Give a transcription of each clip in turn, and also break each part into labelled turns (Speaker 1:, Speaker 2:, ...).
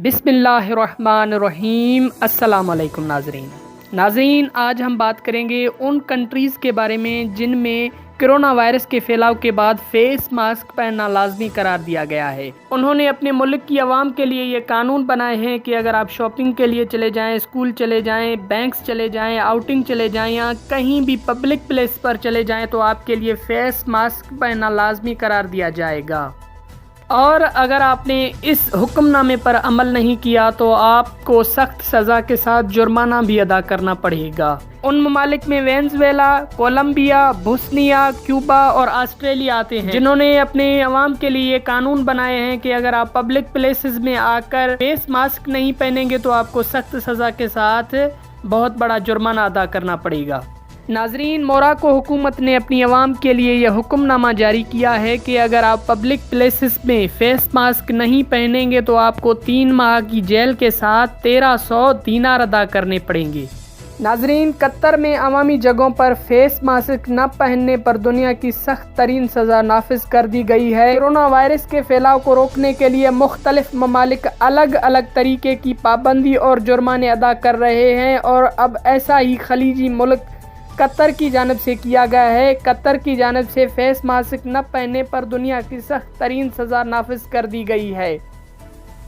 Speaker 1: بسم اللہ الرحمن الرحیم۔ السلام علیکم ناظرین، آج ہم بات کریں گے ان کنٹریز کے بارے میں جن میں کرونا وائرس کے پھیلاؤ کے بعد فیس ماسک پہننا لازمی قرار دیا گیا ہے۔ انہوں نے اپنے ملک کی عوام کے لیے یہ قانون بنائے ہیں کہ اگر آپ شاپنگ کے لیے چلے جائیں، اسکول چلے جائیں، بینکس چلے جائیں، آؤٹنگ چلے جائیں یا کہیں بھی پبلک پلیس پر چلے جائیں تو آپ کے لیے فیس ماسک پہننا لازمی قرار دیا جائے گا، اور اگر آپ نے اس حکم نامے پر عمل نہیں کیا تو آپ کو سخت سزا کے ساتھ جرمانہ بھی ادا کرنا پڑے گا۔ ان ممالک میں وینزویلا، کولمبیا، بوسنیا، کیوبا اور آسٹریلیا آتے ہیں جنہوں نے اپنے عوام کے لیے یہ قانون بنائے ہیں کہ اگر آپ پبلک پلیسز میں آ کر فیس ماسک نہیں پہنیں گے تو آپ کو سخت سزا کے ساتھ بہت بڑا جرمانہ ادا کرنا پڑے گا۔ ناظرین، موراکو حکومت نے اپنی عوام کے لیے یہ حکم نامہ جاری کیا ہے کہ اگر آپ پبلک پلیسز میں فیس ماسک نہیں پہنیں گے تو آپ کو 3 ماہ کی جیل کے ساتھ 1300 دینار ادا کرنے پڑیں گے۔ ناظرین، قطر میں عوامی جگہوں پر فیس ماسک نہ پہننے پر دنیا کی سخت ترین سزا نافذ کر دی گئی ہے۔ کرونا وائرس کے پھیلاؤ کو روکنے کے لیے مختلف ممالک الگ الگ طریقے کی پابندی اور جرمانے ادا کر رہے ہیں، اور اب ایسا ہی خلیجی ملک قطر کی جانب سے کیا گیا ہے۔ قطر کی جانب سے فیس ماسک نہ پہننے پر دنیا کی سخت ترین سزا نافذ کر دی گئی ہے۔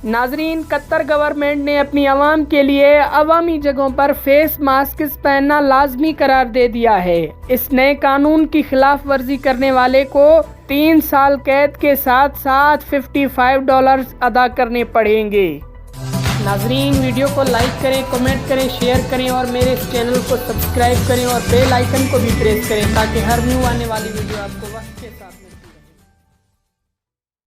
Speaker 1: ناظرین، قطر گورنمنٹ نے اپنی عوام کے لیے عوامی جگہوں پر فیس ماسک پہننا لازمی قرار دے دیا ہے۔ اس نئے قانون کی خلاف ورزی کرنے والے کو 3 سال قید کے ساتھ $755 ادا کرنے پڑیں گے۔ ناظرین، ویڈیو کو لائک کریں، کمنٹ کریں، شیئر کریں اور میرے اس چینل کو سبسکرائب کریں اور بیل آئیکن کو بھی پریس کریں تاکہ ہر نیو آنے والی ویڈیو آپ کو وقت کے ساتھ ملے۔